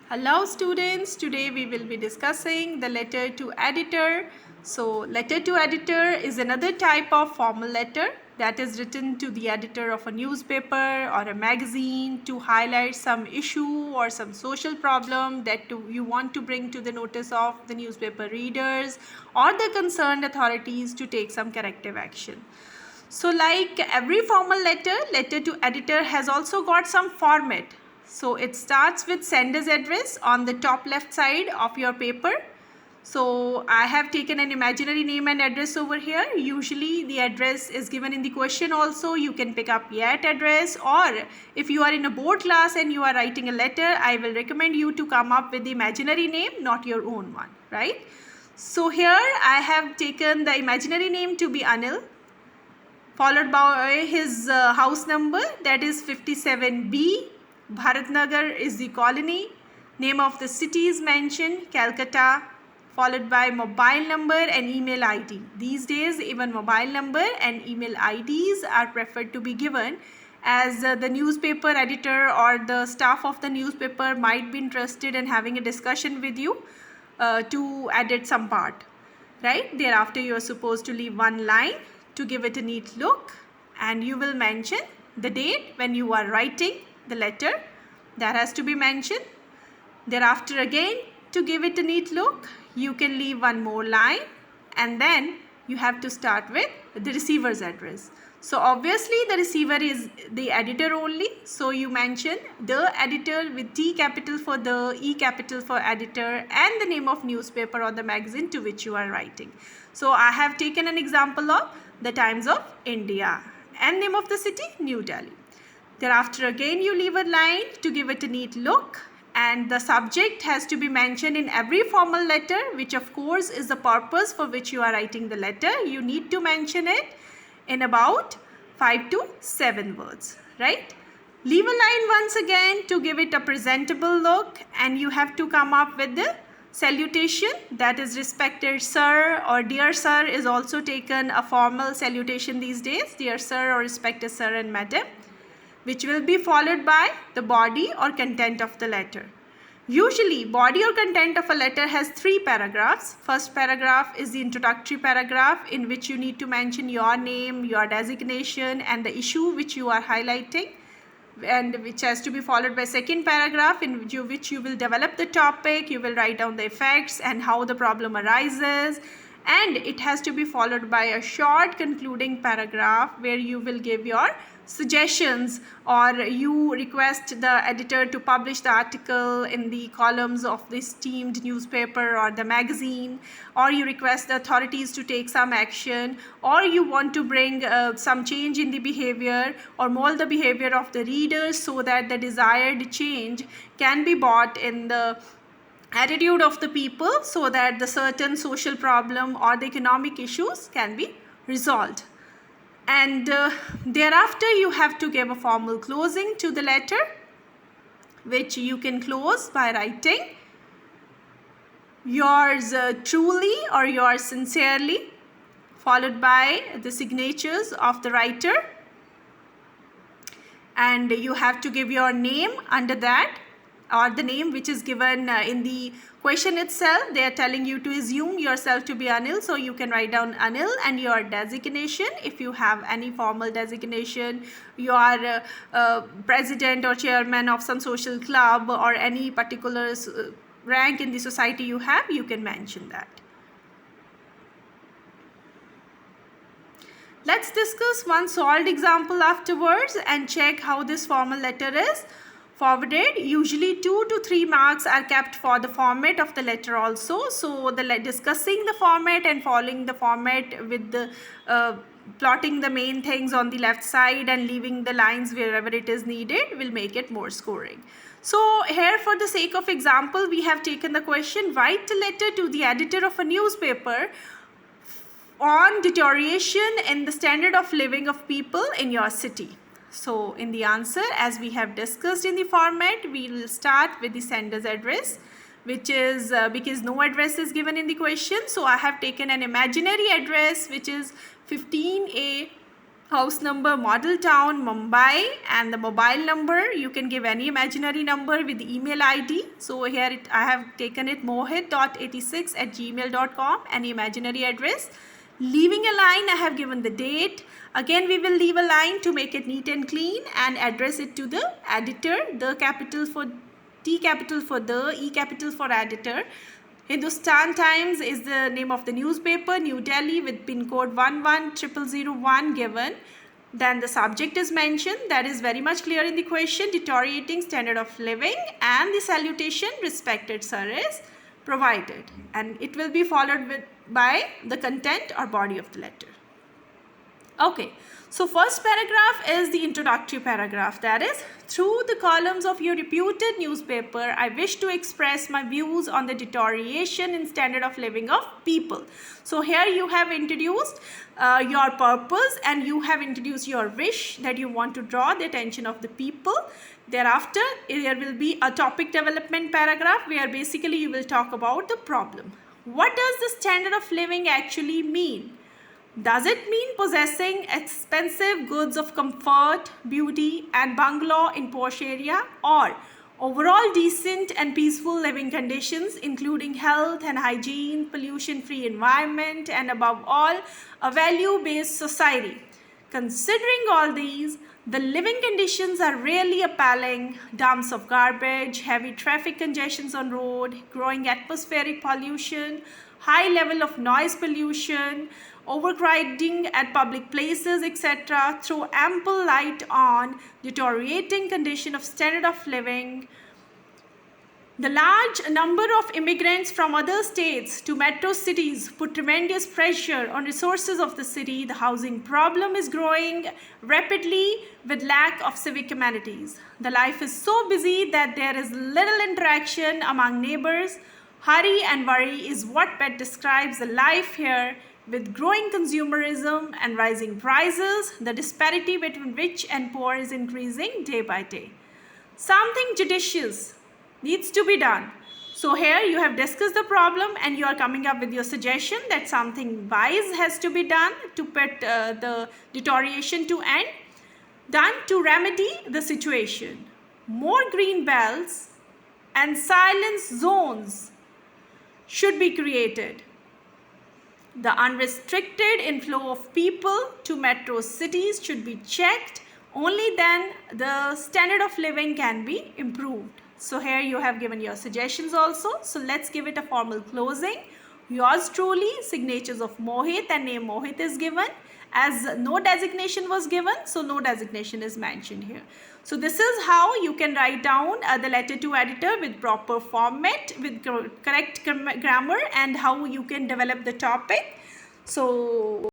Hello students, today we will be discussing the letter to editor. So letter to editor is another type of formal letter that is written to the editor of a newspaper or a magazine to highlight some issue or some social problem that you want to bring to the notice of the newspaper readers or the concerned authorities to take some corrective action. So like every formal letter to editor has also got some format. So it starts with sender's address on the top left side of your paper. So I have taken an imaginary name and address over here. Usually the address is given in the question also. You can pick up yet address, or if you are in a board class and you are writing a letter, I will recommend you to come up with the imaginary name, not your own one, right? So here I have taken the imaginary name to be Anil, followed by his house number, that is 57B. Bharatnagar is the colony. Name of the city is mentioned, Calcutta, followed by mobile number and email ID. These days even mobile number and email IDs are preferred to be given, as the newspaper editor or the staff of the newspaper might be interested in having a discussion with you to edit some part, right? Thereafter you are supposed to leave one line to give it a neat look, and you will mention the date when you are writing the letter, that has to be mentioned. Thereafter again, to give it a neat look, you can leave one more line, and then you have to start with the receiver's address. So obviously the receiver is the editor only, so you mention the editor with T capital for the, E capital for editor, and the name of newspaper or the magazine to which you are writing. So I have taken an example of the Times of India, and name of the city, New Delhi. Thereafter again you leave a line to give it a neat look, and the subject has to be mentioned in every formal letter, which of course is the purpose for which you are writing the letter. You need to mention it in about 5 to 7 words, right? Leave a line once again to give it a presentable look, and you have to come up with the salutation, that is respected sir, or dear sir is also taken a formal salutation these days, dear sir or respected sir and madam, which will be followed by the body or content of the letter. Usually body or content of a letter has 3 paragraphs. First paragraph is the introductory paragraph, in which you need to mention your name, your designation, and the issue which you are highlighting, and which has to be followed by second paragraph, in which you will develop the topic, you will write down the effects and how the problem arises, and it has to be followed by a short concluding paragraph where you will give your suggestions, or you request the editor to publish the article in the columns of the esteemed newspaper or the magazine, or you request the authorities to take some action, or you want to bring some change in the behavior or mold the behavior of the readers so that the desired change can be brought in the attitude of the people, so that the certain social problem or the economic issues can be resolved. And thereafter you have to give a formal closing to the letter, which you can close by writing yours truly or yours sincerely, followed by the signatures of the writer, and you have to give your name under that, or the name which is given in the question itself. They are telling you to assume yourself to be Anil, so you can write down Anil, and your designation, if you have any formal designation, you are president or chairman of some social club or any particular rank in the society you have, you can mention that. Let's discuss one solved example afterwards and check how this formal letter is forwarded. Usually 2 to 3 marks are kept for the format of the letter also. So discussing the format and following the format with the plotting the main things on the left side and leaving the lines wherever it is needed will make it more scoring. So here, for the sake of example, we have taken the question, write a letter to the editor of a newspaper on deterioration in the standard of living of people in your city. So in the answer, as we have discussed in the format, we will start with the sender's address, which is because no address is given in the question, so I have taken an imaginary address which is 15A House number, model town, Mumbai, and the mobile number. You can give any imaginary number with email ID. So here I have taken it mohit.86@gmail.com, any imaginary address. Leaving a line, I have given the date. Again, we will leave a line to make it neat and clean and address it to the editor. The capital for T capital for the, E capital for editor. Hindustan Times is the name of the newspaper, New Delhi, with pin code 110001 given. Then the subject is mentioned, that is very much clear in the question, deteriorating standard of living, and the salutation, respected sir, is provided. And it will be followed by the content or body of the letter. Okay, so first paragraph is the introductory paragraph, that is, through the columns of your reputed newspaper, I wish to express my views on the deterioration in standard of living of people. So here you have introduced your purpose and you have introduced your wish that you want to draw the attention of the people. Thereafter, there will be a topic development paragraph where basically you will talk about the problem. What does the standard of living actually mean? Does it mean possessing expensive goods of comfort, beauty, and bungalow in posh area, or overall decent and peaceful living conditions, including health and hygiene, pollution-free environment, and above all, a value-based society? Considering all these, the living conditions are really appalling. Dumps of garbage, heavy traffic congestions on road, growing atmospheric pollution, high level of noise pollution, overcrowding at public places, etc., throw ample light on deteriorating condition of standard of living. The large number of immigrants from other states to metro cities put tremendous pressure on resources of the city. The housing problem is growing rapidly with lack of civic amenities. The life is so busy that there is little interaction among neighbors. Hurry and worry is what best describes the life here. With growing consumerism and rising prices, the disparity between rich and poor is increasing day by day. Something judicious needs to be done. So here you have discussed the problem and you are coming up with your suggestion that something wise has to be done to put the deterioration to end, done to remedy the situation. More green belts and silence zones should be created. The unrestricted inflow of people to metro cities should be checked. Only then the standard of living can be improved. So here you have given your suggestions also. So let's give it a formal closing. Yours truly, signatures of Mohit, and name Mohit is given. As no designation was given, so no designation is mentioned here. So this is how you can write down the letter to editor with proper format, with correct grammar, and how you can develop the topic. So